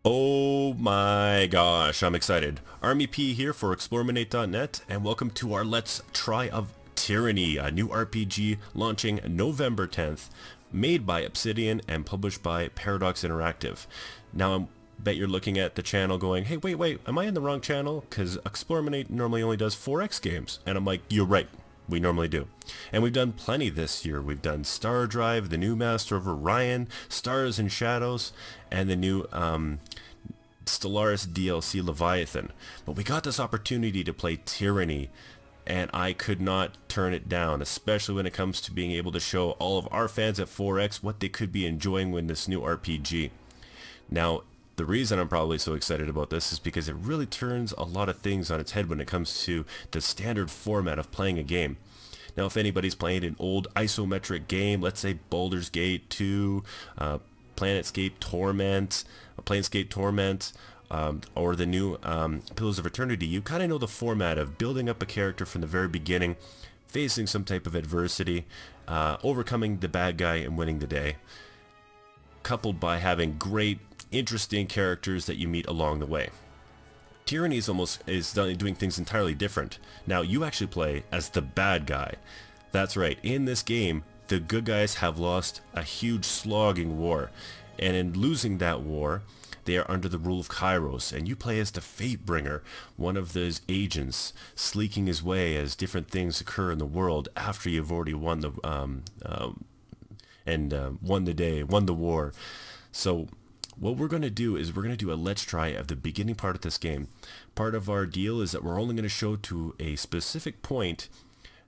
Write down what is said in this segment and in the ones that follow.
Oh my gosh, I'm excited. Army P here for Explorminate.net, and welcome to our Let's Try of Tyranny, a new RPG launching November 10th, made by Obsidian and published by Paradox Interactive. Now I bet you're looking at the channel going, hey wait, am I in the wrong channel? Because Explorminate normally only does 4X games. And I'm like, you're right. We normally do. And we've done plenty this year. We've done Star Drive, the new Master of Orion, Stars and Shadows, and the new Stellaris DLC Leviathan. But we got this opportunity to play Tyranny, and I could not turn it down, especially when it comes to being able to show all of our fans at 4X what they could be enjoying with this new RPG. Now, the reason I'm probably so excited about this is because it really turns a lot of things on its head when it comes to the standard format of playing a game. Now, if anybody's playing an old isometric game, let's say Baldur's Gate 2, Planescape Torment, or the new Pillars of Eternity, you kind of know the format of building up a character from the very beginning, facing some type of adversity, overcoming the bad guy and winning the day, coupled by having great, interesting characters that you meet along the way. Tyranny is doing things entirely different. Now, you actually play as the bad guy. That's right, in this game, the good guys have lost a huge slogging war, and in losing that war, they are under the rule of Kairos, and you play as the Fatebringer, one of those agents, sleeking his way as different things occur in the world after you've already won the won the war. So what we're going to do is we're going to do a let's try of the beginning part of this game. Part of our deal is that we're only going to show to a specific point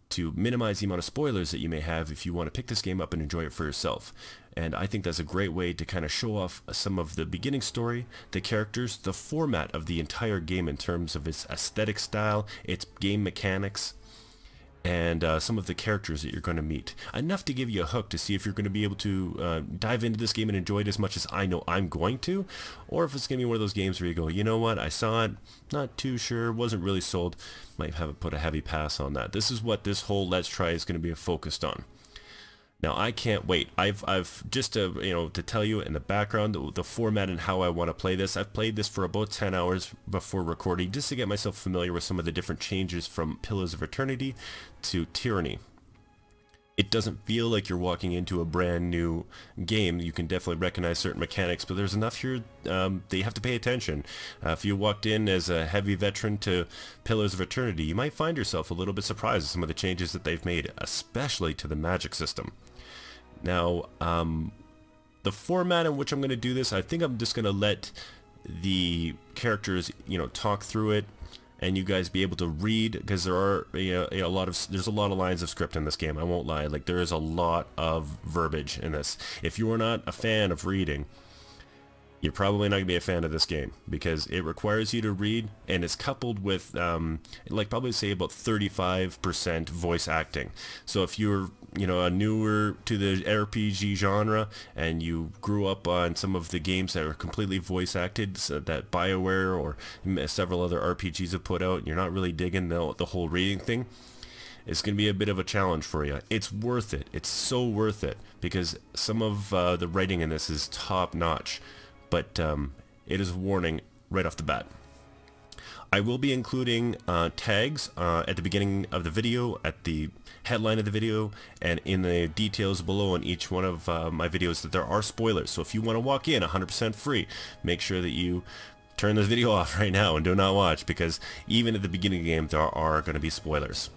to minimize the amount of spoilers that you may have if you want to pick this game up and enjoy it for yourself. And I think that's a great way to kind of show off some of the beginning story, the characters, the format of the entire game in terms of its aesthetic style, its game mechanics, and some of the characters that you're going to meet. Enough to give you a hook to see if you're going to be able to dive into this game and enjoy it as much as I know I'm going to, or if it's going to be one of those games where you go, you know what, I saw it, not too sure, wasn't really sold, might have put a heavy pass on that. This is what this whole Let's Try is going to be focused on. Now I can't wait. I've just to tell you in the background the format and how I want to play this. I've played this for about 10 hours before recording just to get myself familiar with some of the different changes from Pillars of Eternity to Tyranny. It doesn't feel like you're walking into a brand new game. You can definitely recognize certain mechanics, but there's enough here that you have to pay attention. If you walked in as a heavy veteran to Pillars of Eternity, you might find yourself a little bit surprised at some of the changes that they've made, especially to the magic system. Now, the format in which I'm going to do this, I think I'm just going to let the characters, talk through it, and you guys be able to read, because there are there's a lot of lines of script in this game. I won't lie, like there is a lot of verbiage in this. If you are not a fan of reading, you're probably not going to be a fan of this game, because it requires you to read, and it's coupled with like probably say about 35% voice acting. So if you're a newer to the RPG genre and you grew up on some of the games that are completely voice acted, so that BioWare or several other RPGs have put out, and you're not really digging the whole reading thing, it's going to be a bit of a challenge for you. It's worth it. It's so worth it, because some of the writing in this is top notch. But it is a warning right off the bat. I will be including tags at the beginning of the video, at the headline of the video, and in the details below on each one of my videos that there are spoilers. So if you want to walk in 100% free, make sure that you turn this video off right now and do not watch, because even at the beginning of the game there are going to be spoilers.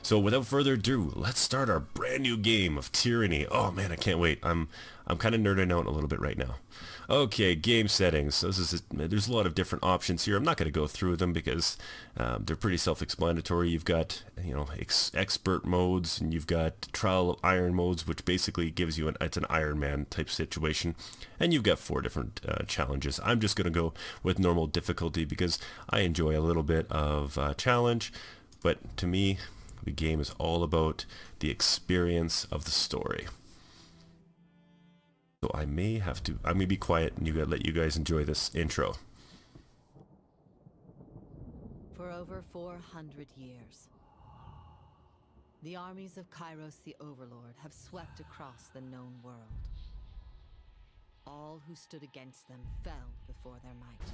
So without further ado, let's start our brand new game of Tyranny. Oh man, I can't wait. I'm kind of nerding out a little bit right now. Okay, game settings. So there's a lot of different options here. I'm not going to go through them because they're pretty self-explanatory. You've got expert modes, and you've got trial of iron modes, which basically gives you it's an Iron Man type situation, and you've got 4 different challenges. I'm just going to go with normal difficulty because I enjoy a little bit of challenge, but to me, the game is all about the experience of the story. So I'm going to be quiet and let you guys enjoy this intro. For over 400 years, the armies of Kairos the Overlord have swept across the known world. all who stood against them fell before their might.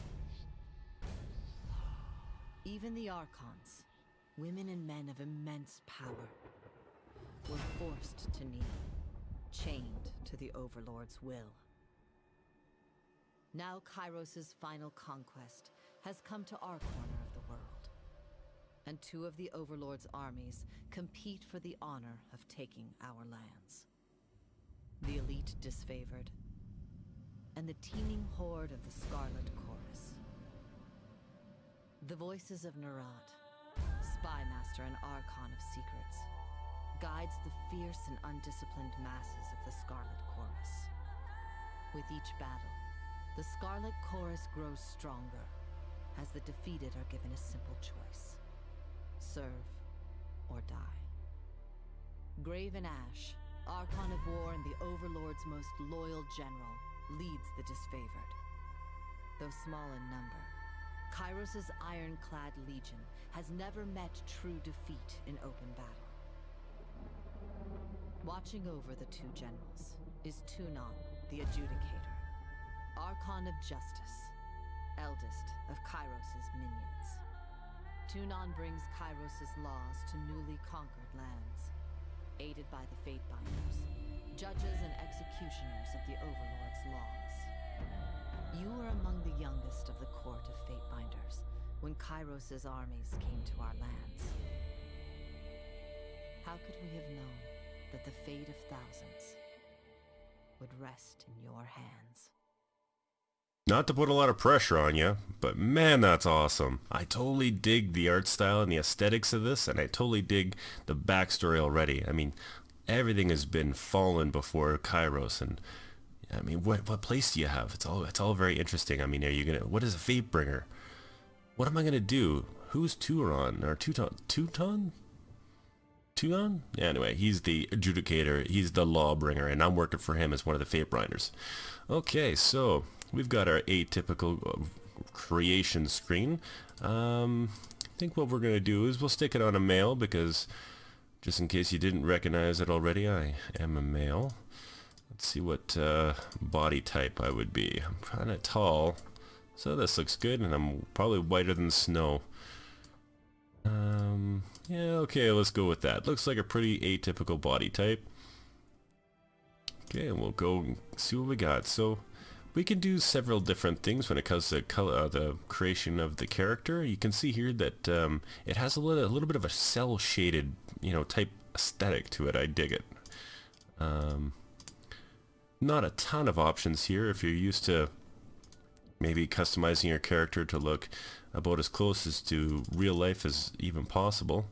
Even the Archons, women and men of immense power, were forced to kneel, chained to the Overlord's will. Now Kairos' final conquest has come to our corner of the world, and two of the Overlord's armies compete for the honor of taking our lands. The elite disfavored, and the teeming horde of the Scarlet Chorus. The voices of Nerat, spymaster and Archon of secrets, guides the fierce and undisciplined masses of the Scarlet Chorus. With each battle, the Scarlet Chorus grows stronger, as the defeated are given a simple choice: serve or die. Graven Ash, Archon of War and the Overlord's most loyal general, leads the disfavored. Though small in number, Kairos' ironclad legion has never met true defeat in open battle. Watching over the two generals is Tunon, the Adjudicator, Archon of Justice, eldest of Kairos' minions. Tunon brings Kairos' laws to newly conquered lands, aided by the Fatebinders, judges and executioners of the Overlord's laws. You were among the youngest of the court of Fatebinders when Kairos' armies came to our lands. How could we have known that the fate of thousands would rest in your hands? Not to put a lot of pressure on you, but man, that's awesome. I totally dig the art style and the aesthetics of this, and I totally dig the backstory already. I mean, everything has been fallen before Kairos, and I mean, what place do you have? It's all very interesting. I mean, are you gonna? What is a Fatebringer? What am I gonna do? Who's Turon or Teuton? Tunon? Yeah, anyway, he's the Adjudicator. He's the Lawbringer, and I'm working for him as one of the Fatebinders. Okay, so we've got our atypical creation screen. I think what we're going to do is we'll stick it on a male, because just in case you didn't recognize it already, I am a male. Let's see what body type I would be. I'm kind of tall, so this looks good, and I'm probably whiter than snow. Yeah, okay, let's go with that. Looks like a pretty atypical body type. Okay, and we'll go and see what we got. So we can do several different things when it comes to color, the creation of the character. You can see here that it has a little bit of a cell shaded, type aesthetic to it. I dig it. Not a ton of options here if you're used to maybe customizing your character to look about as close as to real life as even possible.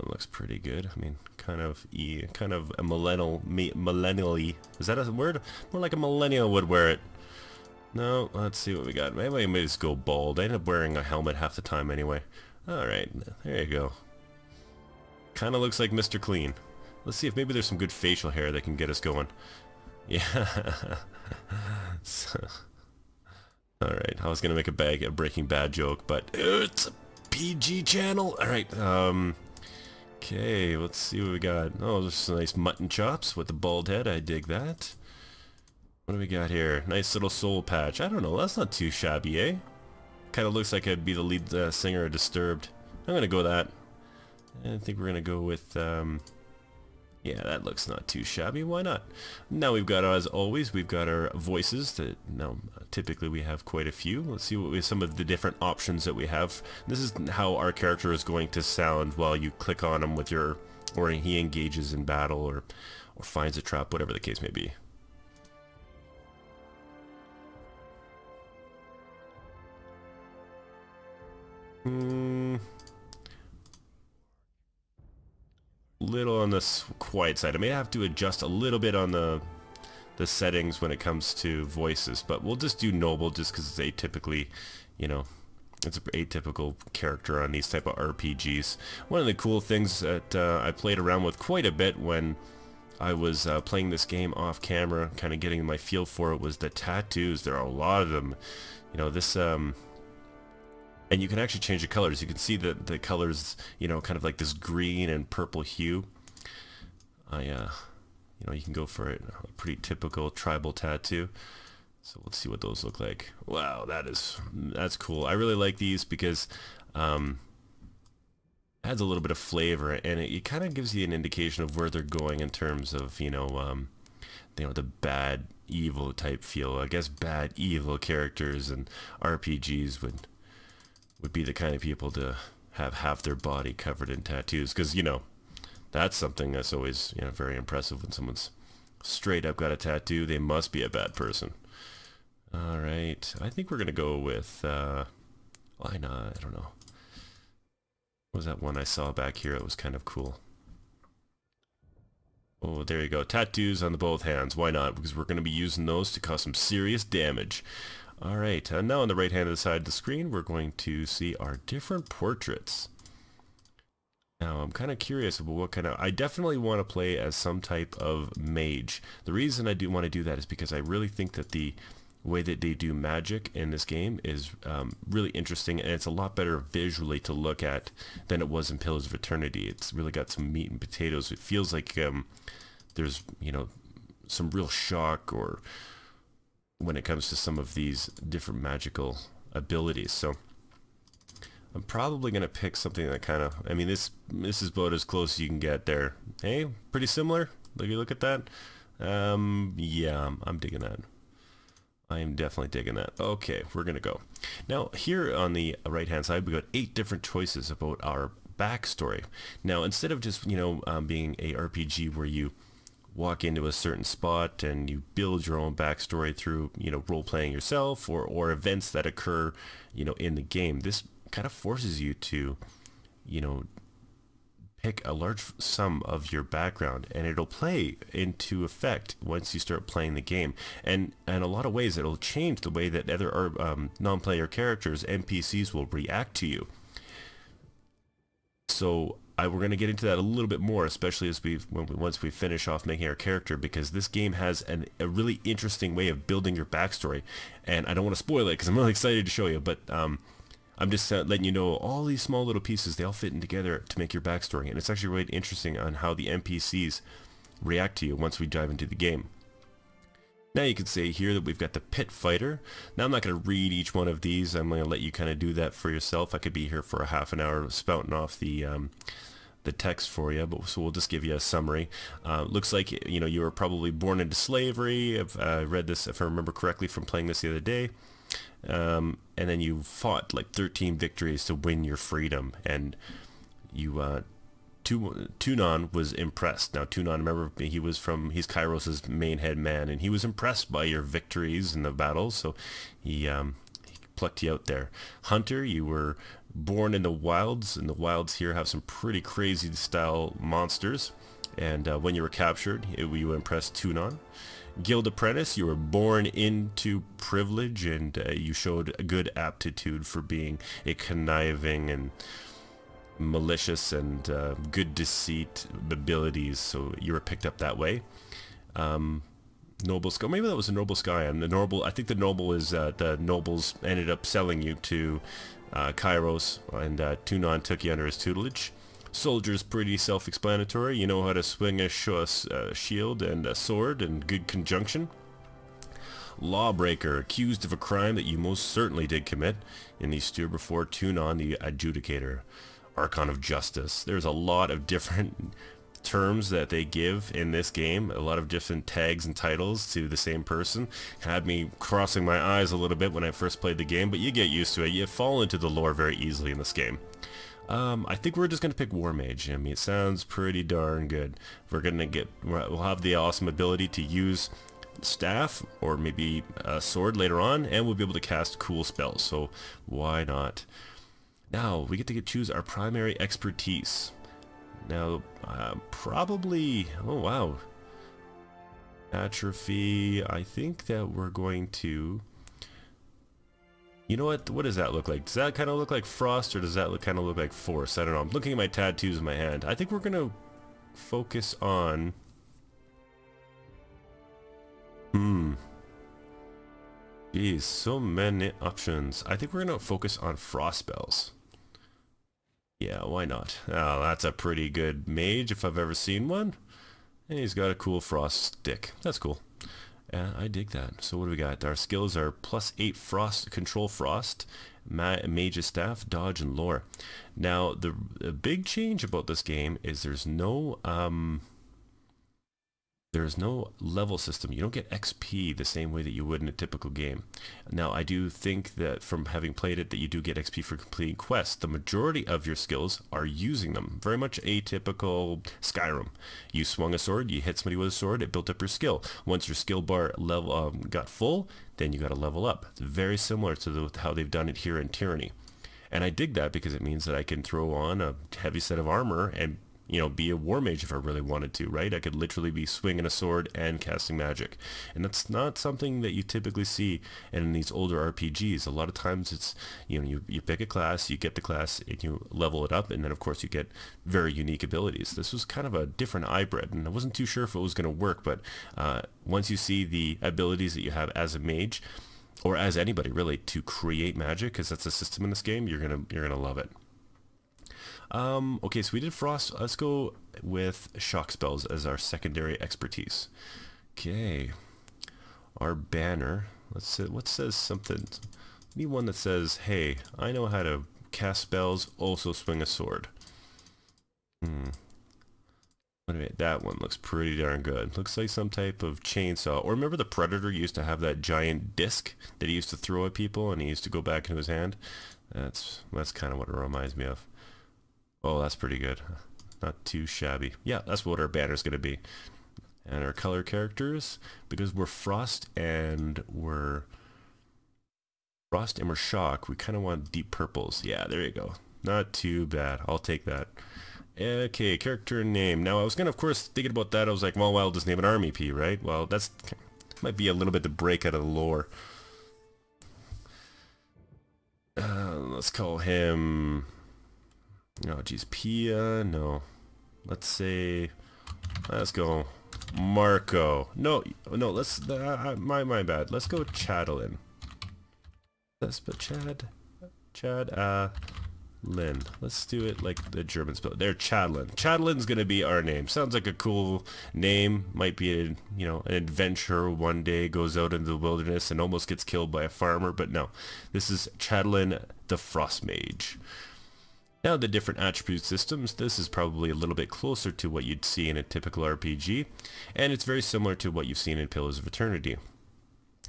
Looks pretty good. I mean, kind of a millennially. Is that a word? More like a millennial would wear it. No, let's see what we got. Maybe I may just go bald. I end up wearing a helmet half the time anyway. Alright, there you go. Kind of looks like Mr. Clean. Let's see if maybe there's some good facial hair that can get us going. Yeah. Alright, I was going to make a Breaking Bad joke, but it's a PG channel. Alright, okay, let's see what we got. Oh, there's some nice mutton chops with the bald head. I dig that. What do we got here? Nice little soul patch. I don't know, that's not too shabby, eh? Kind of looks like I'd be the lead singer of Disturbed. I'm going to go with that. I think we're going to go with, yeah, that looks not too shabby. Why not? Now we've got, as always, we've got our voices. That now typically we have quite a few. Let's see what some of the different options that we have. This is how our character is going to sound while you click on him with your, or he engages in battle, or finds a trap, whatever the case may be. Little on the quiet side. I may have to adjust a little bit on the settings when it comes to voices, but we'll just do noble just because it's atypically, it's an atypical character on these type of RPGs. One of the cool things that I played around with quite a bit when I was playing this game off camera, kind of getting my feel for it, was the tattoos. There are a lot of them. This and you can actually change the colors. You can see the colors, kind of like this green and purple hue. You can go for it. A pretty typical tribal tattoo. So let's see what those look like. Wow, that's cool. I really like these because adds a little bit of flavor, and it kind of gives you an indication of where they're going in terms of, you know, the bad evil type feel. I guess bad evil characters and RPGs would be the kind of people to have half their body covered in tattoos, because, you know, that's something that's always, you know, very impressive. When someone's straight up got a tattoo, they must be a bad person. All right, I think we're gonna go with why not? I don't know. What was that one I saw back here? It was kind of cool. Oh, there you go. Tattoos on the both hands. Why not? Because we're going to be using those to cause some serious damage. All right, now on the right hand of the side of the screen, we're going to see our different portraits. Now, I'm kind of curious about what kind of... I definitely want to play as some type of mage. The reason I do want to do that is because I really think that the way that they do magic in this game is really interesting, and it's a lot better visually to look at than it was in Pillars of Eternity. It's really got some meat and potatoes. It feels like there's, you know, some real shock or when it comes to some of these different magical abilities. So I'm probably going to pick something that kind of, I mean, this is about as close as you can get there. Hey, pretty similar. Look at that. Yeah, I'm digging that. I am definitely digging that. Okay, we're gonna go. Now here on the right hand side, we got 8 different choices about our backstory. Now instead of just, you know, being a RPG where you walk into a certain spot and you build your own backstory through, you know, role playing yourself or events that occur, you know, in the game, this kind of forces you to, you know, pick a large sum of your background, and it'll play into effect once you start playing the game. And in a lot of ways, it'll change the way that other non-player characters, NPCs, will react to you. So we're going to get into that a little bit more, especially as once we finish off making our character, because this game has a really interesting way of building your backstory. And I don't want to spoil it because I'm really excited to show you, but I'm just letting you know all these small little pieces, they all fit in together to make your backstory, and it's actually really interesting on how the NPCs react to you once we dive into the game. Now you can see here that we've got the pit fighter. Now I'm not going to read each one of these. I'm going to let you kind of do that for yourself. I could be here for a half an hour spouting off the text for you, but so we'll just give you a summary. Looks like, you know, you were probably born into slavery. I read this, if I remember correctly, from playing this the other day. And then you fought like 13 victories to win your freedom, and you Tunon was impressed. Now Tunon, remember, he's Kairos' main head man, and he was impressed by your victories in the battles, so he plucked you out there. Hunter, you were born in the wilds, and the wilds here have some pretty crazy style monsters, and when you were captured, you impressed Tunon. Guild Apprentice, you were born into privilege, and you showed a good aptitude for being a conniving and malicious and good deceit abilities, so you were picked up that way. Noble Sky, maybe that was a Noble Sky, and the Noble, I think the Noble is the nobles ended up selling you to Kairos, and Tunon took you under his tutelage. Soldier's pretty self-explanatory. You know how to swing a shield and a sword in good conjunction. Lawbreaker, accused of a crime that you most certainly did commit, and you stood before Tunon, the adjudicator. Archon of Justice. There's a lot of different terms that they give in this game, a lot of different tags and titles to the same person. Had me crossing my eyes a little bit when I first played the game, but you get used to it. You fall into the lore very easily in this game. I think we're just going to pick War Mage. I mean, it sounds pretty darn good. We'll have the awesome ability to use staff or maybe a sword later on, and we'll be able to cast cool spells, so why not? Now, we get to choose our primary expertise. Now, probably, oh wow, atrophy. I think that we're going to, you know what does that look like? Does that kind of look like frost, or does that kind of look like force? I don't know. I'm looking at my tattoos in my hand. I think we're going to focus on, geez, so many options. I think we're going to focus on frost spells. Yeah, why not? Oh, that's a pretty good mage if I've ever seen one. And he's got a cool frost stick. That's cool. Yeah, I dig that. So what do we got? Our skills are +8 frost, control frost, mage's staff, dodge, and lore. Now the big change about this game is there's no level system. You don't get XP the same way that you would in a typical game. Now, I do think that from having played it that you do get XP for completing quests. The majority of your skills are using them. Very much atypical Skyrim. You swung a sword, you hit somebody with a sword, it built up your skill. Once your skill bar level got full, then you got to level up. It's very similar to how they've done it here in Tyranny. And I dig that because it means that I can throw on a heavy set of armor and, you know, be a war mage if I really wanted to, right? I could literally be swinging a sword and casting magic. And that's not something that you typically see in these older RPGs. A lot of times it's, you know, you pick a class, you get the class, and you level it up, and then of course you get very unique abilities. This was kind of a different hybrid, and I wasn't too sure if it was going to work, but once you see the abilities that you have as a mage, or as anybody really, to create magic, because that's a system in this game, you're gonna love it. Okay, so we did frost. Let's go with shock spells as our secondary expertise. Okay, our banner. Let's see what says something. We need one that says, "Hey, I know how to cast spells, also swing a sword." Anyway, that one looks pretty darn good. Looks like some type of chainsaw. Or remember the Predator used to have that giant disc that he used to throw at people, and he used to go back into his hand. That's kind of what it reminds me of. Oh, that's pretty good. Not too shabby. Yeah, that's what our banner's going to be. And our color characters, because we're Frost and we're Shock, we kind of want deep purples. Yeah, there you go. Not too bad. I'll take that. Okay, character name. Now, I was going to, of course, thinking about that. I was like, well, I'll just name an Army P, right? Well, that's might be a little bit to break out of the lore. Let's call him... Oh, geez, Pia, no. Let's go Marco. No, let's, my bad. Let's go Chadlin. Let's put Lin. Let's do it like the German spell. There, Chadlin. Chadlin's gonna be our name. Sounds like a cool name. Might be a, you know, an adventurer one day, goes out into the wilderness and almost gets killed by a farmer, but no. This is Chadlin the Frost Mage. Now the different attribute systems, this is probably a little bit closer to what you'd see in a typical RPG, and it's very similar to what you've seen in Pillars of Eternity.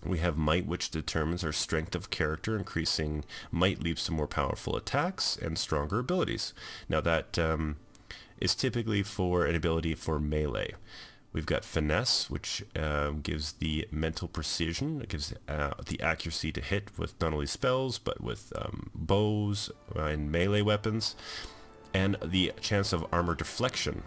We have Might, which determines our strength of character. Increasing Might leads to more powerful attacks and stronger abilities. Now that is typically for an ability for melee. We've got Finesse, which gives the mental precision. It gives the accuracy to hit with not only spells, but with bows and melee weapons. And the chance of armor deflection.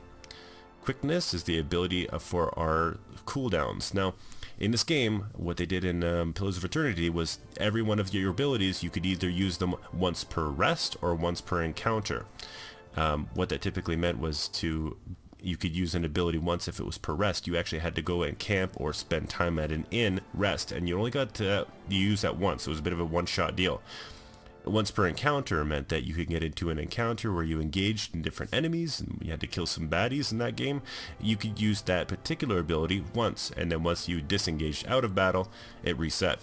Quickness is the ability for our cooldowns. Now, in this game, what they did in Pillars of Eternity was every one of your abilities, you could either use them once per rest or once per encounter. What that typically meant was you could use an ability once if it was per rest. You actually had to go and camp or spend time at an inn, rest, and you only got to use that once. It was a bit of a one-shot deal. Once per encounter meant that you could get into an encounter where you engaged in different enemies and you had to kill some baddies in that game. You could use that particular ability once, and then once you disengaged out of battle, it reset.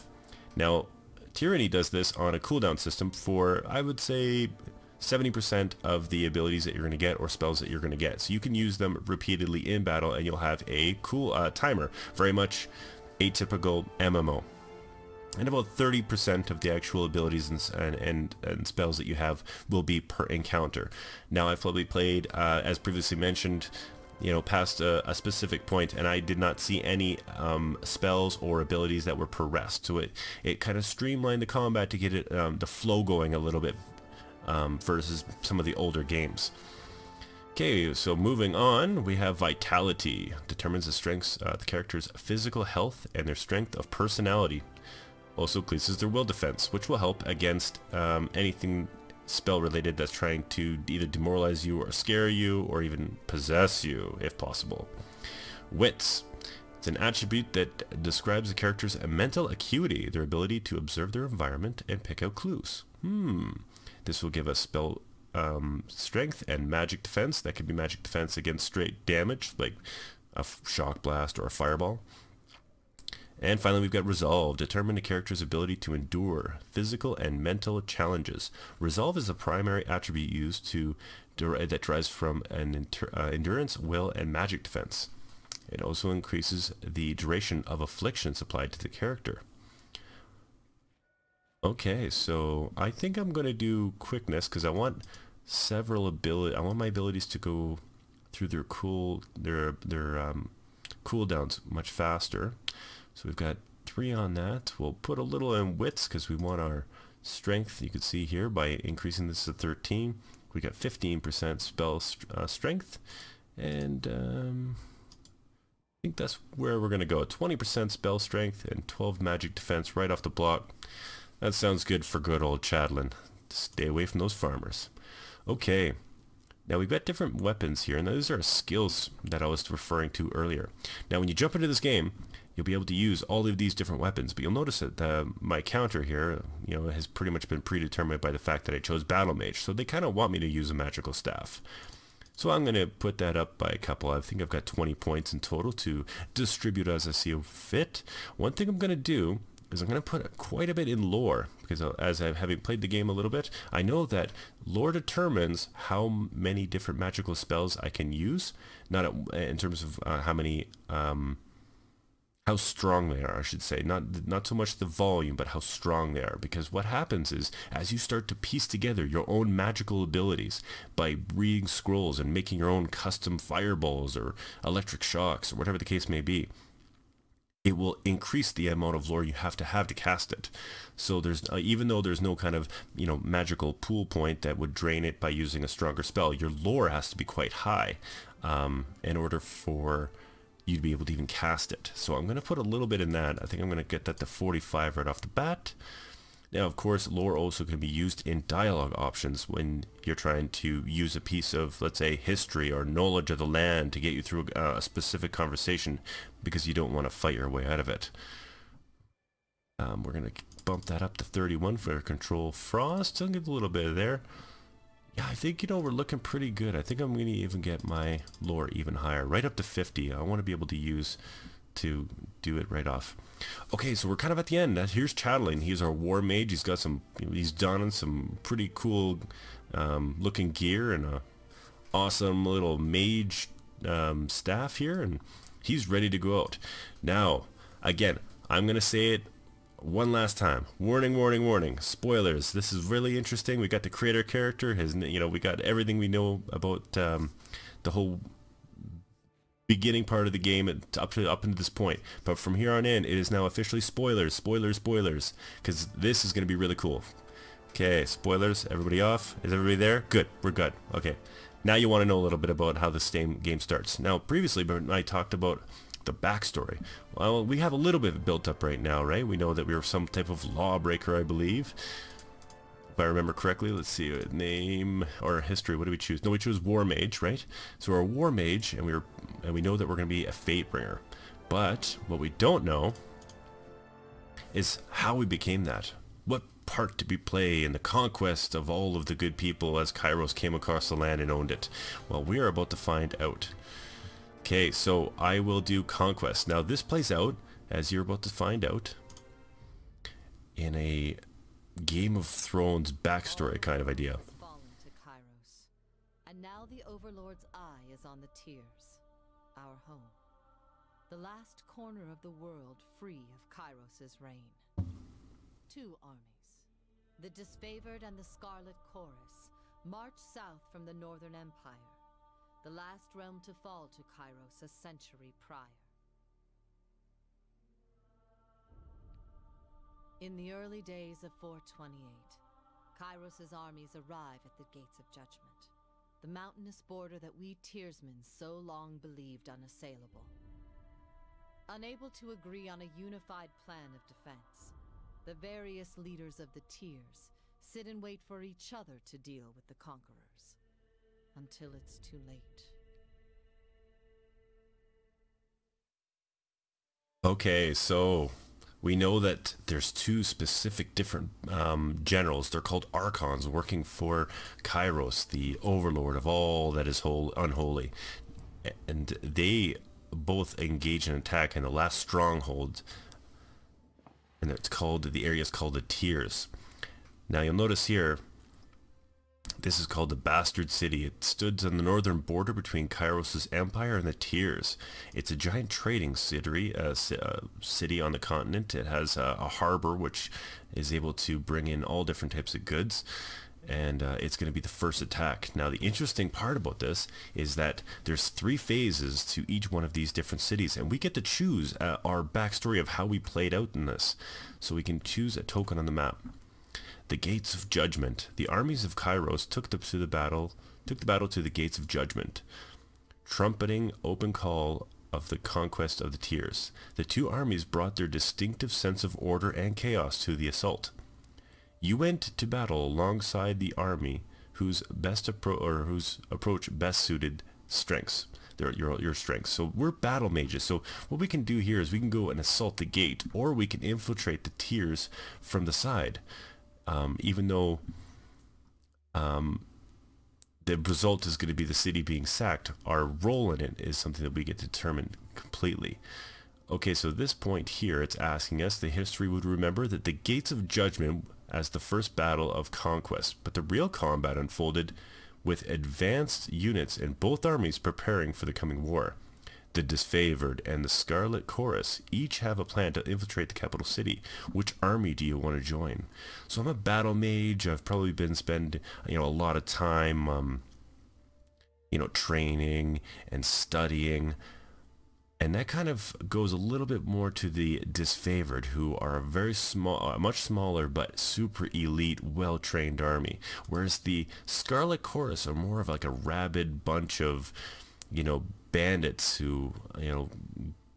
Now, Tyranny does this on a cooldown system for, I would say, 70% of the abilities that you're going to get or spells that you're going to get. So you can use them repeatedly in battle and you'll have a cool timer. Very much atypical MMO. And about 30% of the actual abilities and spells that you have will be per encounter. Now, I've probably played, as previously mentioned, you know, past a specific point, and I did not see any spells or abilities that were per rest. So it kind of streamlined the combat to get it the flow going a little bit versus some of the older games. Okay, so moving on, we have Vitality. Determines the strengths, the character's physical health and their strength of personality. Also increases their will defense, which will help against anything spell related that's trying to either demoralize you or scare you or even possess you if possible. Wits. It's an attribute that describes the character's mental acuity, their ability to observe their environment and pick out clues. This will give us spell strength and magic defense. That could be magic defense against straight damage like a shock blast or a fireball. And finally, we've got Resolve. Determine a character's ability to endure physical and mental challenges. Resolve is the primary attribute used that derives from an endurance, will, and magic defense. It also increases the duration of afflictions applied to the character. Okay, so I think I'm going to do quickness because I want I want my abilities to go through their cooldowns much faster. So we've got 3 on that. We'll put a little in wits because we want our strength. You can see here by increasing this to 13, we got 15% spell strength, and I think that's where we're going to go. 20% spell strength and 12 magic defense right off the block. That sounds good for good old Chadlin. Stay away from those farmers. Okay. Now we've got different weapons here, and those are skills that I was referring to earlier. Now when you jump into this game, you'll be able to use all of these different weapons, but you'll notice that my counter here, has pretty much been predetermined by the fact that I chose Battle Mage, so they kind of want me to use a magical staff. So I'm going to put that up by a couple. I think I've got 20 points in total to distribute as I see fit. One thing I'm going to do is I'm going to put quite a bit in lore, because as I've having played the game a little bit, I know that lore determines how many different magical spells I can use, not in terms of how strong they are, I should say. Not so much the volume, but how strong they are. Because what happens is, as you start to piece together your own magical abilities by reading scrolls and making your own custom fireballs or electric shocks or whatever the case may be, it will increase the amount of lore you have to cast it. So there's even though there's no kind of magical pool point that would drain it by using a stronger spell, your lore has to be quite high in order for you'd be able to even cast it. So I'm going to put a little bit in that. I think I'm going to get that to 45 right off the bat. Now, of course, lore also can be used in dialogue options when you're trying to use a piece of, let's say, history or knowledge of the land to get you through a specific conversation because you don't want to fight your way out of it. We're going to bump that up to 31 for Control Frost. I'll give a little bit there. Yeah, I think, we're looking pretty good. I think I'm going to even get my lore even higher, right up to 50. I want to be able to use to do it right off. Okay, so we're kind of at the end. Here's Chadlin. He's our war mage. He's got he's donning some pretty cool looking gear and a awesome little mage staff here, and he's ready to go out. Now, again, I'm going to say it one last time. Warning, warning, warning. Spoilers. This is really interesting. We got the creator character. We got everything we know about the whole beginning part of the game up into this point. But from here on in, it is now officially spoilers, spoilers, spoilers. Because this is going to be really cool. Okay, spoilers. Everybody off? Is everybody there? Good. We're good. Okay. Now you want to know a little bit about how this game starts. Now, previously, when I talked about the backstory, well, we have a little bit built up right now, right? We know that we were some type of lawbreaker, I believe. If I remember correctly, let's see, name or history. What do we choose? No, we chose War Mage, right? So we're a War Mage, and we know that we're going to be a Fate Bringer. But what we don't know is how we became that. What part did we play in the conquest of all of the good people as Kairos came across the land and owned it? Well, we are about to find out. Okay, so I will do Conquest. Now this plays out, as you're about to find out, in a Game of Thrones backstory kind of idea. Fallen to Kairos, and now the Overlord's eye is on the Tears, our home, the last corner of the world free of Kairos' reign. 2 armies, the Disfavored and the Scarlet Chorus, march south from the Northern Empire, the last realm to fall to Kairos a century prior. In the early days of 428, Kairos' armies arrive at the Gates of Judgment, the mountainous border that we Tearsmen so long believed unassailable. Unable to agree on a unified plan of defense, the various leaders of the Tears sit and wait for each other to deal with the conquerors, until it's too late. Okay, so we know that there's 2 specific different generals. They're called Archons, working for Kairos, the overlord of all that is unholy. And they both engage in attack in the last stronghold and it's called, the area is called the Tiers. Now you'll notice here, this is called the Bastard City. It stood on the northern border between Kairos' empire and the Tiers. It's a giant trading city, city on the continent. It has a harbor which is able to bring in all different types of goods, and it's going to be the first attack. Now the interesting part about this is that there's 3 phases to each one of these different cities, and we get to choose our backstory of how we played out in this. So we can choose a token on the map. The Gates of Judgment. The armies of Kairos took the battle to the Gates of Judgment, trumpeting open call of the conquest of the Tiers. The 2 armies brought their distinctive sense of order and chaos to the assault. You went to battle alongside the army whose approach best suited strengths. Your strengths. So we're battle mages. So what we can do here is we can go and assault the gate, or we can infiltrate the Tiers from the side. Even though the result is going to be the city being sacked, our role in it is something that we get to determine completely. Okay, so this point here, it's asking us, the history would remember that the Gates of Judgment as the first battle of conquest, but the real combat unfolded with advanced units in both armies preparing for the coming war. The Disfavored and the Scarlet Chorus each have a plan to infiltrate the capital city. Which army do you want to join? So I'm a battle mage. I've probably been spending, a lot of time, training and studying. And that kind of goes a little bit more to the Disfavored, who are a very small, much smaller but super elite, well-trained army. Whereas the Scarlet Chorus are more of like a rabid bunch of, bandits who,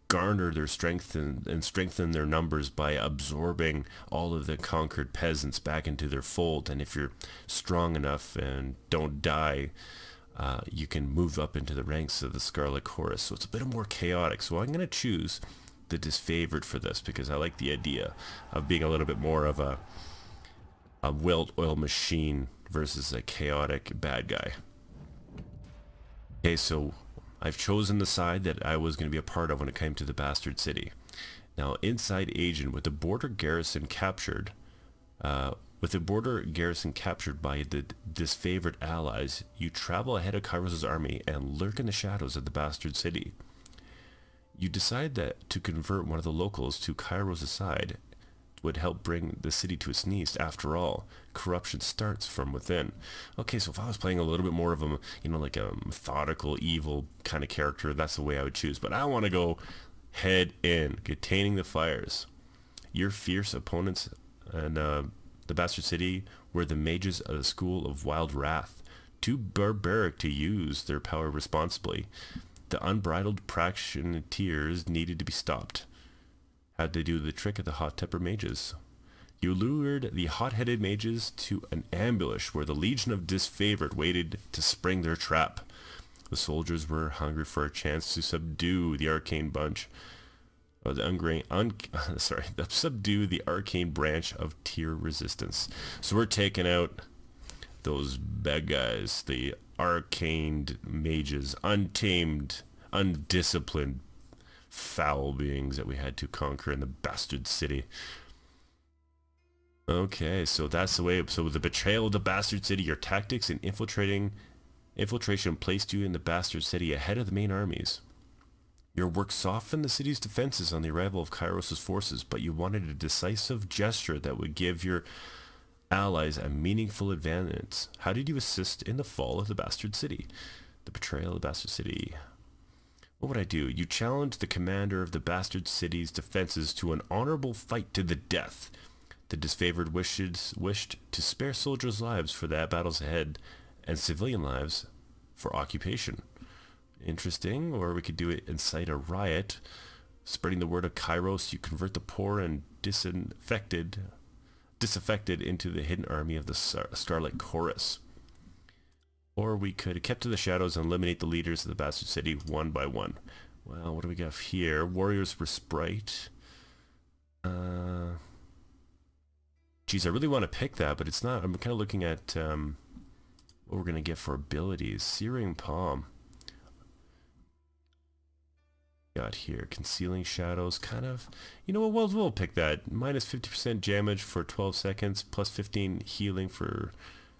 garner their strength and strengthen their numbers by absorbing all of the conquered peasants back into their fold. And if you're strong enough and don't die, you can move up into the ranks of the Scarlet Chorus. So it's a bit more chaotic. So I'm going to choose the Disfavored for this because I like the idea of being a little bit more of a well-oiled machine versus a chaotic bad guy. Okay, so I've chosen the side that I was going to be a part of when it came to the Bastard City. Now, inside Agent, with the border garrison captured, by the Disfavored allies, you travel ahead of Kairos' army and lurk in the shadows of the Bastard City. You decide that to convert one of the locals to Kairos' side would help bring the city to its knees. After all, corruption starts from within. Okay, so if I was playing a little bit more of a, like a methodical, evil kind of character, that's the way I would choose. But I want to go head in, containing the fires. Your fierce opponents and the Bastard City were the mages of the School of Wild Wrath, too barbaric to use their power responsibly. The unbridled practitioners needed to be stopped. How'd they do the trick of the hot-tempered mages? You lured the hot-headed mages to an ambush where the Legion of Disfavored waited to spring their trap. The soldiers were hungry for a chance to subdue the arcane bunch, subdue the arcane branch of tier resistance. So we're taking out those bad guys, the arcane mages, untamed, undisciplined, foul beings that we had to conquer in the Bastard City. Okay, so that's the way. So the betrayal of the Bastard City, your tactics in infiltration placed you in the Bastard City ahead of the main armies. Your work softened the city's defenses on the arrival of Kairos' forces, but you wanted a decisive gesture that would give your allies a meaningful advantage. How did you assist in the fall of the Bastard City? The betrayal of the Bastard City. What would I do? You challenged the commander of the Bastard City's defenses to an honorable fight to the death. The Disfavored wished to spare soldiers' lives for the battles ahead, and civilian lives for occupation. Interesting. Or we could do it, incite a riot. Spreading the word of Kairos, you convert the poor and disaffected into the hidden army of the Scarlet Chorus. Or we could have kept to the shadows and eliminate the leaders of the Bastard City one by one. Well, what do we got here? Warriors Respite. Geez, I really want to pick that, but it's not. I'm kind of looking at what we're going to get for abilities. Searing Palm. got here? Concealing shadows, kind of. You know what? We'll pick that. Minus 50% damage for 12 seconds, plus 15 healing for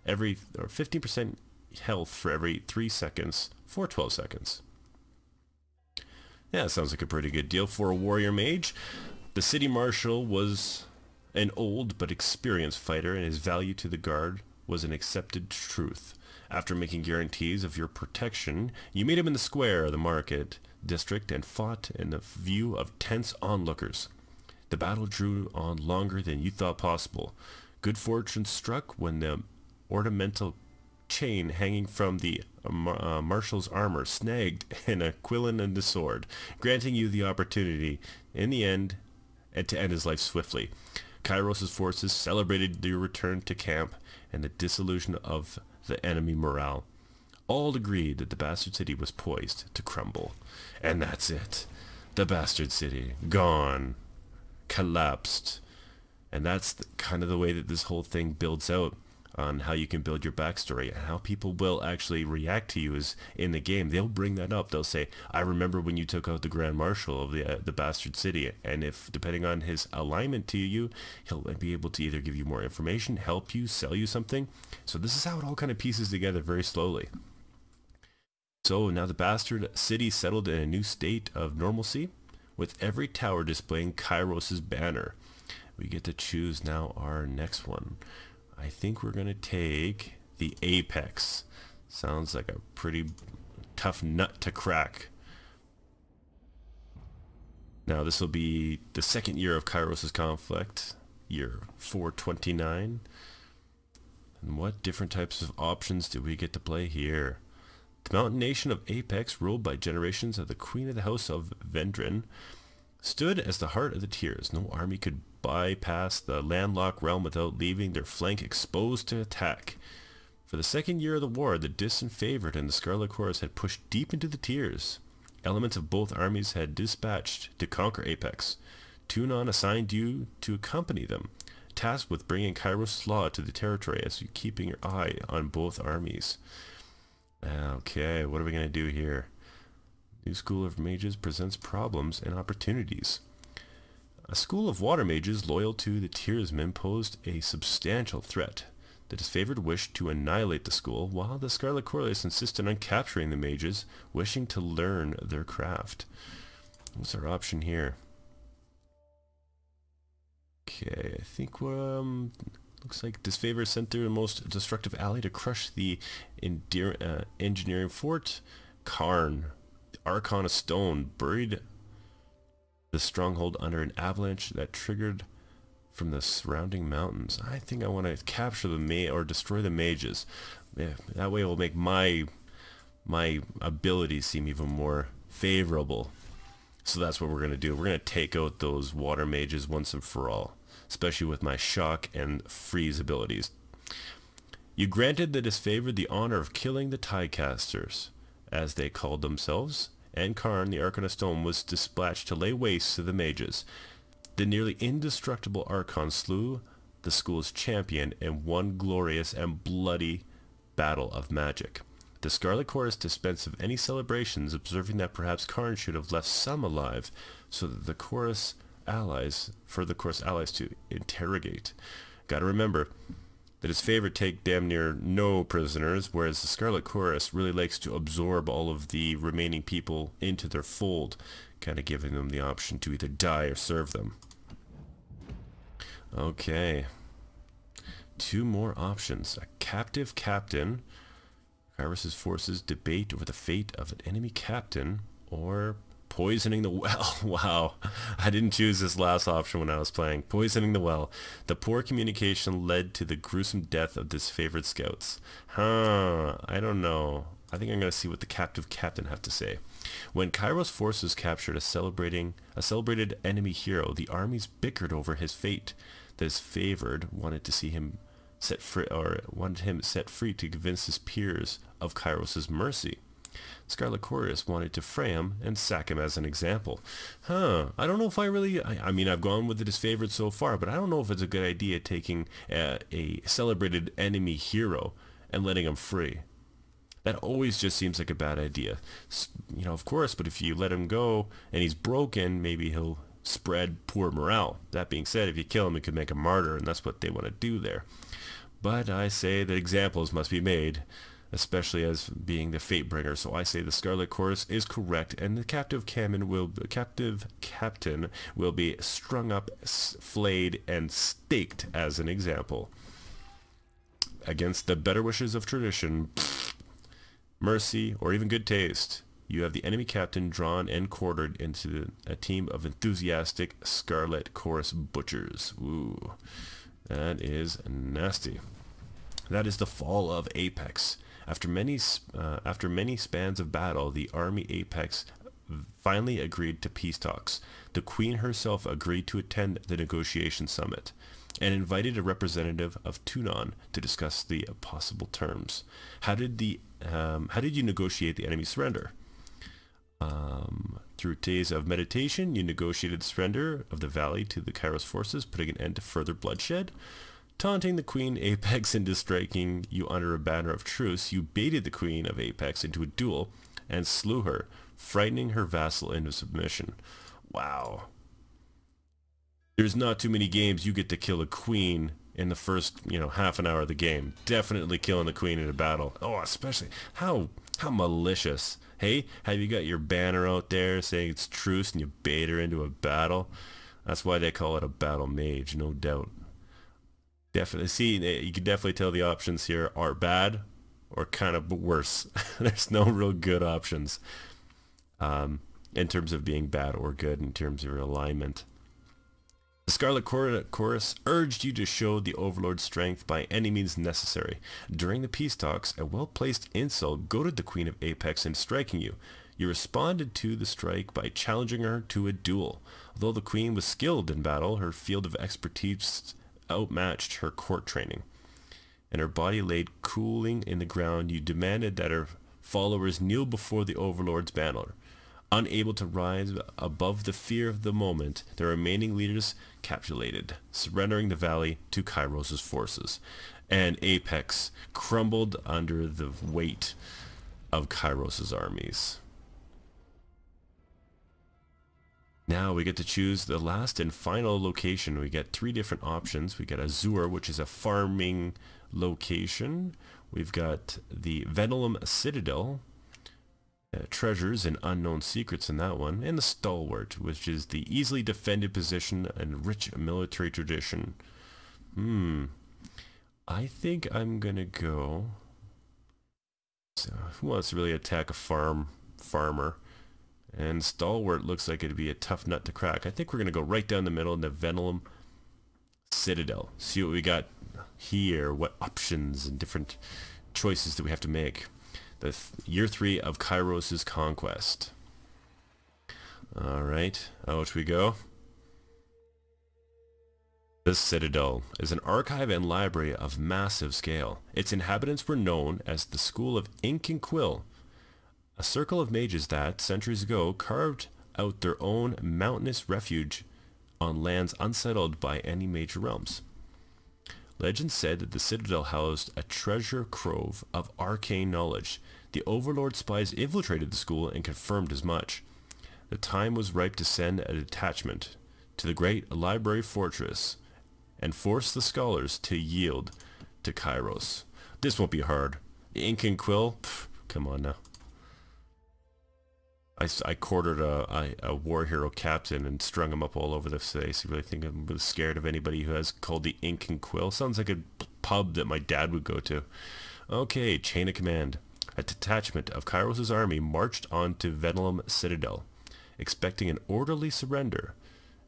every, or 15% health for every 3 seconds for 12 seconds. Yeah, that sounds like a pretty good deal for a warrior mage. The city marshal was an old but experienced fighter, and his value to the guard was an accepted truth. After making guarantees of your protection, you meet him in the square of the market district and fought in a view of tense onlookers. The battle drew on longer than you thought possible. Good fortune struck when the ornamental chain hanging from the marshal's armor snagged in a quillin and a sword, granting you the opportunity, in the end, to end his life swiftly. Kairos' forces celebrated your return to camp and the dissolution of the enemy morale. All agreed that the bastard city was poised to crumble. And that's it. The bastard city. Gone. Collapsed. And that's kind of the way that this whole thing builds out on how you can build your backstory and how people will actually react to you is in the game. They'll bring that up. They'll say, I remember when you took out the Grand Marshal of the bastard city. And if, depending on his alignment to you, he'll be able to either give you more information, help you, sell you something. So this is how it all kind of pieces together very slowly. So now the bastard city settled in a new state of normalcy, with every tower displaying Kairos' banner. We get to choose now our next one. I think we're going to take the Apex. Sounds like a pretty tough nut to crack. Now this will be the second year of Kairos' conflict, year 429. And what different types of options do we get to play here? The mountain nation of Apex, ruled by generations of the queen of the house of Vendrin, stood as the heart of the tiers. No army could bypass the landlocked realm without leaving their flank exposed to attack. For the second year of the war, the distant favored and the Scarlet Chorus had pushed deep into the tiers. Elements of both armies had dispatched to conquer Apex. Tunon assigned you to accompany them, tasked with bringing Kairos' law to the territory as you keeping your eye on both armies. Okay, what are we going to do here? New School of Mages presents problems and opportunities. A school of water mages loyal to the tiersmen posed a substantial threat. The disfavored wished to annihilate the school, while the Scarlet Chorus insisted on capturing the mages, wishing to learn their craft. What's our option here? Okay, I think looks like disfavor sent their most destructive ally to crush the engineering fort. Karn, the Archon of Stone, buried the stronghold under an avalanche that triggered from the surrounding mountains. I think I want to capture the or destroy the mages. Yeah, that way it will make my abilities seem even more favorable. So that's what we're going to do. We're going to take out those water mages once and for all, especially with my shock and freeze abilities. You granted the disfavored the honor of killing the Tidecasters, as they called themselves, and Karn, the Archon of Stone, was dispatched to lay waste to the mages. The nearly indestructible Archon slew the school's champion in one glorious and bloody battle of magic. The Scarlet Chorus dispensed of any celebrations, observing that perhaps Karn should have left some alive, so that the chorus allies to interrogate. Gotta remember that his favorite take damn near no prisoners, whereas the Scarlet Chorus really likes to absorb all of the remaining people into their fold, kind of giving them the option to either die or serve them. Okay. 2 more options. A captive captain. Kairos' forces debate over the fate of an enemy captain, or poisoning the well. Wow, I didn't choose this last option when I was playing. Poisoning the well. The poor communication led to the gruesome death of disfavored scouts. I don't know. I think I'm going to see what the captive captain have to say. When Kairos' forces captured a celebrated enemy hero, the armies bickered over his fate. The disfavored wanted to see him set free, or wanted him set free to convince his peers of Kairos' mercy. Scarlet Chorus wanted to fray him and sack him as an example. I don't know if I mean, I've gone with the disfavored so far, but I don't know if it's a good idea taking a celebrated enemy hero and letting him free. That always just seems like a bad idea. You know, of course, but if you let him go and he's broken, maybe he'll spread poor morale. That being said, if you kill him, you could make a martyr, and that's what they want to do there. But I say that examples must be made, especially as being the fate bringer. So I say the Scarlet Chorus is correct, and the captive captain will be strung up, flayed, and staked as an example. Against the better wishes of tradition, mercy, or even good taste, you have the enemy captain drawn and quartered into a team of enthusiastic Scarlet Chorus butchers. Ooh, that is nasty. That is the fall of Apex. After many spans of battle, the army Apex finally agreed to peace talks. The Queen herself agreed to attend the negotiation summit and invited a representative of Tunon to discuss the possible terms. How did you negotiate the enemy surrender? Through days of meditation, you negotiated the surrender of the valley to the Kairos forces, putting an end to further bloodshed. Taunting the Queen Apex into striking you under a banner of truce, you baited the Queen of Apex into a duel and slew her, frightening her vassal into submission. Wow. There's not too many games you get to kill a queen in the first, half an hour of the game. Definitely killing the queen in a battle. Oh, especially how malicious. Hey, have you got your banner out there saying it's truce and you bait her into a battle? That's why they call it a battle mage, no doubt. Definitely. See, you can definitely tell the options here are bad or kind of worse. There's no real good options in terms of being bad or good in terms of your alignment. The Scarlet Chorus urged you to show the Overlord's strength by any means necessary. During the peace talks, a well-placed insult goaded the Queen of Apex into striking you. You responded to the strike by challenging her to a duel. Although the Queen was skilled in battle, her field of expertise outmatched her court training, and her body laid cooling in the ground. You demanded that her followers kneel before the Overlord's banner. Unable to rise above the fear of the moment, the remaining leaders capitulated, surrendering the valley to Kairos' forces, and Apex crumbled under the weight of Kairos' armies. Now we get to choose the last and final location. We get 3 different options. We got Azure, which is a farming location. We've got the Venelum Citadel, treasures and unknown secrets in that one, and the Stalwart, which is the easily defended position and rich military tradition. I think I'm gonna go. So, who wants to really attack a farmer? And Stalwart looks like it'd be a tough nut to crack. I think we're gonna go right down the middle in the Venelum Citadel. See what we got here, what options and different choices that we have to make. The year 3 of Kairos' conquest. Alright, out we go. The Citadel is an archive and library of massive scale. Its inhabitants were known as the School of Ink and Quill, a circle of mages that, centuries ago, carved out their own mountainous refuge on lands unsettled by any major realms. Legend said that the Citadel housed a treasure trove of arcane knowledge. The Overlord spies infiltrated the school and confirmed as much. The time was ripe to send a detachment to the great library fortress and force the scholars to yield to Kairos. This won't be hard. Ink and Quill? Pff, come on now. I quartered a war hero captain and strung him up all over the place. I really think I'm really scared of anybody who has called the Ink and Quill. Sounds like a pub that my dad would go to. Okay, chain of command. A detachment of Kairos' army marched on to Venelum Citadel, expecting an orderly surrender.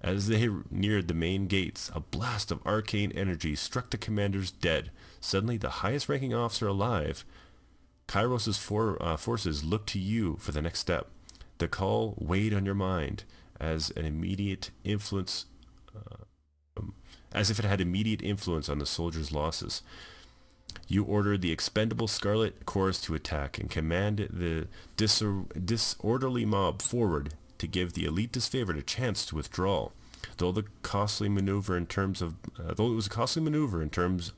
As they neared the main gates, a blast of arcane energy struck the commanders dead. Suddenly, the highest-ranking officer alive, Kairos' forces looked to you for the next step. The call weighed on your mind as an immediate influence, as if it had immediate influence on the soldiers' losses. You ordered the expendable Scarlet Chorus to attack and commanded the disorderly mob forward to give the elite disfavored a chance to withdraw. Though it was a costly maneuver in terms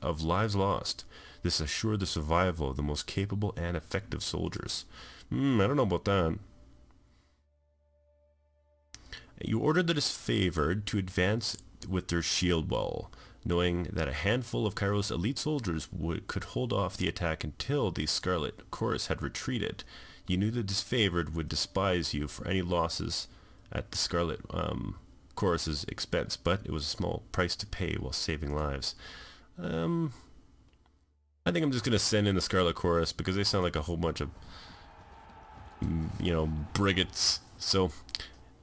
of lives lost, this assured the survival of the most capable and effective soldiers. I don't know about that. You ordered the disfavored to advance with their shield wall, knowing that a handful of Kairos elite soldiers could hold off the attack until the Scarlet Chorus had retreated. You knew the disfavored would despise you for any losses at the Scarlet Chorus's expense, but it was a small price to pay while saving lives. I think I'm just going to send in the Scarlet Chorus because they sound like a whole bunch of, brigands. So,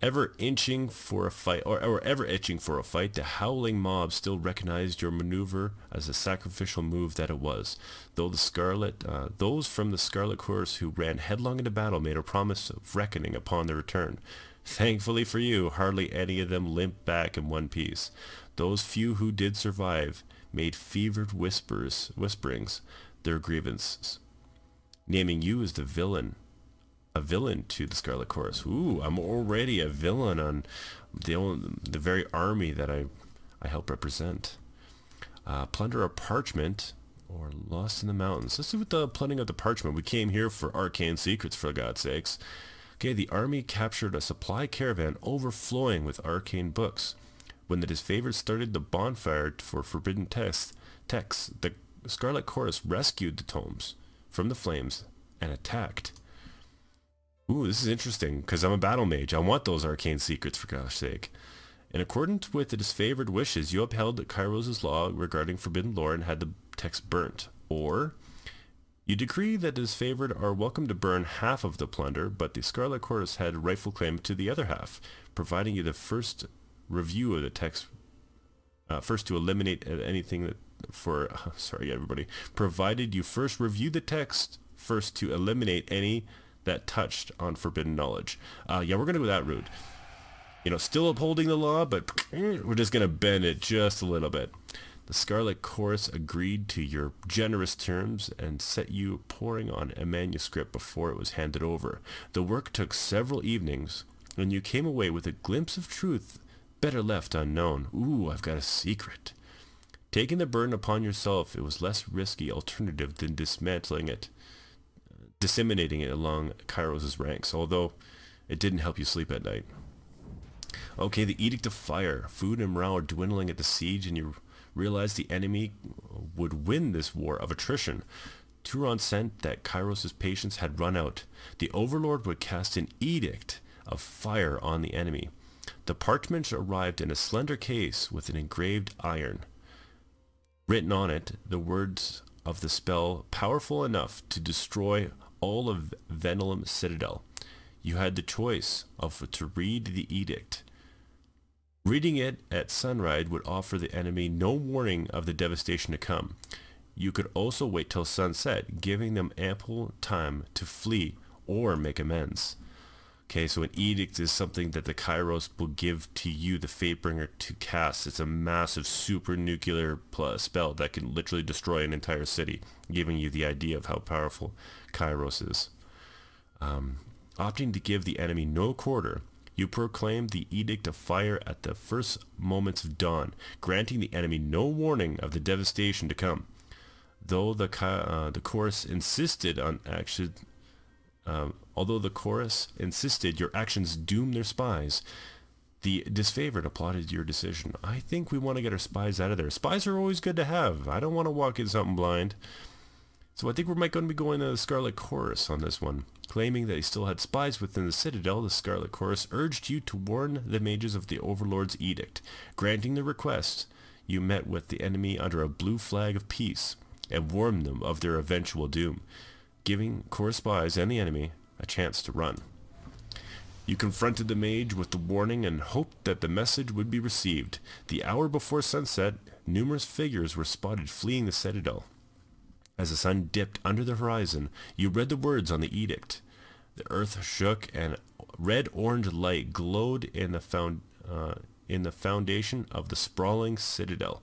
ever itching for a fight, the howling mob still recognized your maneuver as a sacrificial move that it was. Though those from the Scarlet Chorus who ran headlong into battle made a promise of reckoning upon their return. Thankfully for you, hardly any of them limped back in one piece. Those few who did survive made fevered whisperings their grievances, naming you as a villain to the Scarlet Chorus. Ooh, I'm already a villain on the very army that I help represent. Plunder a parchment, or lost in the mountains. Let's do with the plundering of the parchment. We came here for arcane secrets, for God's sakes. Okay, the army captured a supply caravan overflowing with arcane books. When the disfavored started the bonfire for forbidden texts, the Scarlet Chorus rescued the tomes from the flames and attacked. Ooh, this is interesting, because I'm a battle mage. I want those arcane secrets, for gosh sake. In accordance with the disfavored wishes, you upheld Kairos' law regarding forbidden lore and had the text burnt. Or, you decree that the disfavored are welcome to burn half of the plunder, but the Scarlet Chorus had rightful claim to the other half, providing you the first review of the text, first to eliminate anything that provided you first review the text, first to eliminate any that touched on forbidden knowledge. Yeah, we're going to go that route. Still upholding the law, but we're just going to bend it just a little bit. The Scarlet Chorus agreed to your generous terms and set you pouring on a manuscript before it was handed over. The work took several evenings, and you came away with a glimpse of truth better left unknown. Ooh, I've got a secret. Taking the burden upon yourself, it was less risky alternative than disseminating it along Kairos' ranks, although it didn't help you sleep at night. Okay, the Edict of Fire. Food and morale are dwindling at the siege, and you realize the enemy would win this war of attrition. Turon sent that Kairos' patience had run out. The Overlord would cast an Edict of Fire on the enemy. The parchment arrived in a slender case with an engraved iron. Written on it, the words of the spell powerful enough to destroy all of Venom Citadel. You had the choice to read the edict. Reading it at sunrise would offer the enemy no warning of the devastation to come. You could also wait till sunset, giving them ample time to flee or make amends. Okay, so an edict is something that the Kairos will give to you, the Fatebringer, to cast. It's a massive super nuclear spell that can literally destroy an entire city, giving you the idea of how powerful Kairos is. Opting to give the enemy no quarter, you proclaim the Edict of Fire at the first moments of dawn, granting the enemy no warning of the devastation to come. Though the chorus insisted on action, your actions doom their spies, the disfavored applauded your decision. I think we want to get our spies out of there. Spies are always good to have. I don't want to walk in something blind. So I think we might going to be going to the Scarlet Chorus on this one. Claiming that he still had spies within the Citadel, the Scarlet Chorus urged you to warn the mages of the Overlord's edict. Granting the request, you met with the enemy under a blue flag of peace and warned them of their eventual doom, giving core spies and the enemy a chance to run. You confronted the mage with the warning and hoped that the message would be received. The hour before sunset, numerous figures were spotted fleeing the Citadel. As the sun dipped under the horizon, you read the words on the edict. The earth shook and red-orange light glowed in the foundation of the sprawling citadel.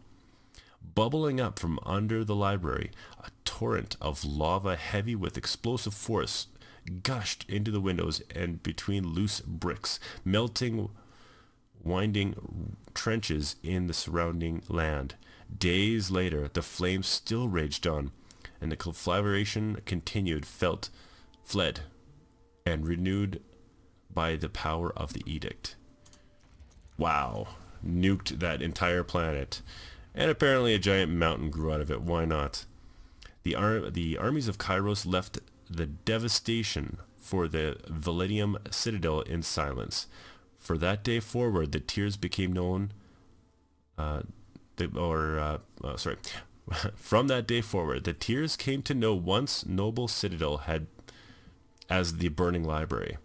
Bubbling up from under the library, a torrent of lava heavy with explosive force gushed into the windows and between loose bricks, melting winding trenches in the surrounding land. Days later, the flames still raged on, and the conflagration continued, fled, and renewed by the power of the edict. Wow. Nuked that entire planet. And apparently a giant mountain grew out of it. Why not? The armies of Kairos left the devastation for the Valedium Citadel in silence. For that day forward, the tears became known... From that day forward, the Tears came to know once noble citadel as the Burning Library.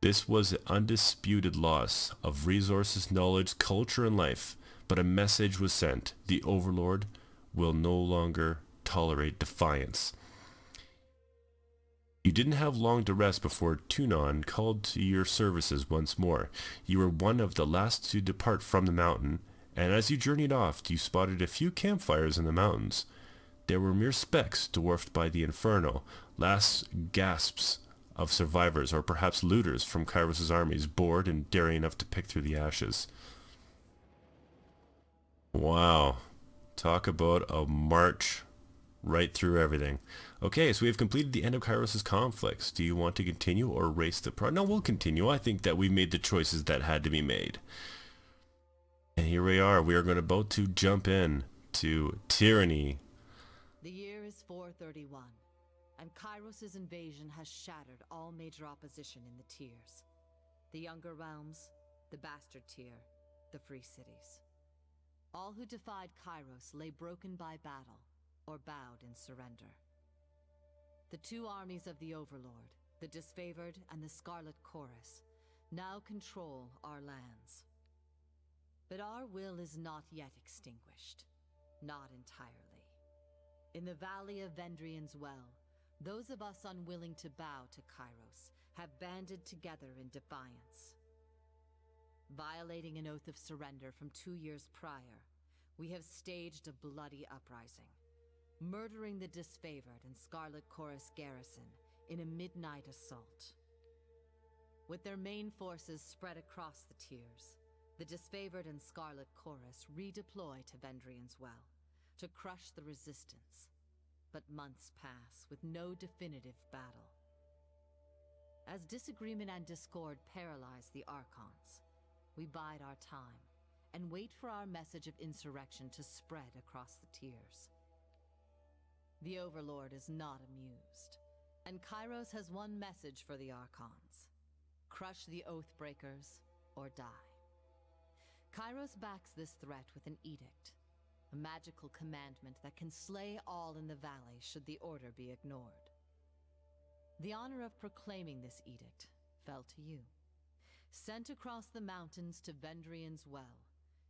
This was an undisputed loss of resources, knowledge, culture, and life, but a message was sent. The Overlord will no longer tolerate defiance. You didn't have long to rest before Tunon called to your services once more. You were one of the last to depart from the mountain, and as you journeyed off, you spotted a few campfires in the mountains. They were mere specks dwarfed by the inferno, last gasps of survivors, or perhaps looters from Kairos' armies, bored and daring enough to pick through the ashes. Wow. Talk about a march right through everything. Okay, so we have completed the end of Kairos' conflicts. Do you want to continue or erase the No, we'll continue. I think that we made the choices that had to be made. And here we are. We are about to jump in to Tyranny. The year is 431, and Kairos' invasion has shattered all major opposition in the tiers. The Younger Realms, the Bastard Tier, the Free Cities. All who defied Kairos lay broken by battle, or bowed in surrender. The two armies of the Overlord, the Disfavored and the Scarlet Chorus, now control our lands. But our will is not yet extinguished. Not entirely. In the Valley of Vendrian's Well, those of us unwilling to bow to Kairos have banded together in defiance. Violating an oath of surrender from 2 years prior, we have staged a bloody uprising, murdering the Disfavored and Scarlet Chorus garrison in a midnight assault. With their main forces spread across the tiers, the Disfavored and Scarlet Chorus redeploy to Vendrian's Well to crush the resistance, but months pass with no definitive battle. As disagreement and discord paralyze the Archons, we bide our time and wait for our message of insurrection to spread across the tiers. The Overlord is not amused, and Kairos has one message for the Archons: crush the Oathbreakers or die. Kairos backs this threat with an edict, a magical commandment that can slay all in the valley should the order be ignored. The honor of proclaiming this edict fell to you. Sent across the mountains to Vendrian's Well,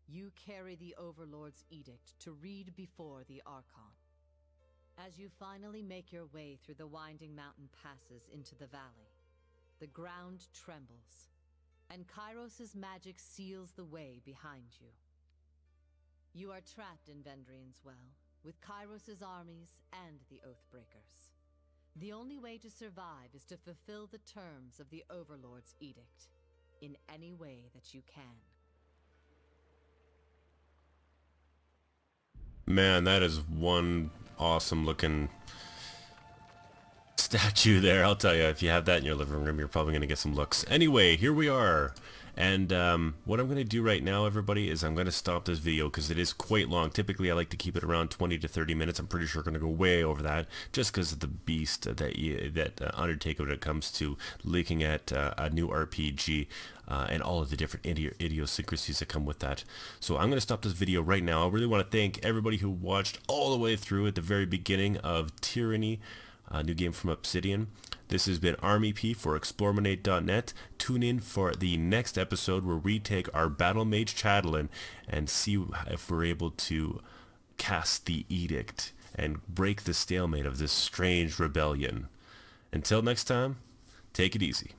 you carry the Overlord's edict to read before the Archon. As you finally make your way through the winding mountain passes into the valley, the ground trembles, and Kairos' magic seals the way behind you. You are trapped in Vendrian's Well, with Kairos' armies and the Oathbreakers. The only way to survive is to fulfill the terms of the Overlord's edict, in any way that you can. Man, that is one awesome looking statue there. I'll tell you, if you have that in your living room, you're probably going to get some looks. Anyway, here we are. And what I'm going to do right now, everybody, is I'm going to stop this video because it is quite long. Typically, I like to keep it around 20 to 30 minutes. I'm pretty sure we're going to go way over that just because of the beast that undertake when it comes to looking at a new RPG and all of the different idiosyncrasies that come with that. So I'm going to stop this video right now. I really want to thank everybody who watched all the way through at the very beginning of Tyranny, a new game from Obsidian. This has been ArmyP for Explorminate.net. Tune in for the next episode where we take our Battle Mage Chatelain and see if we're able to cast the edict and break the stalemate of this strange rebellion. Until next time, take it easy.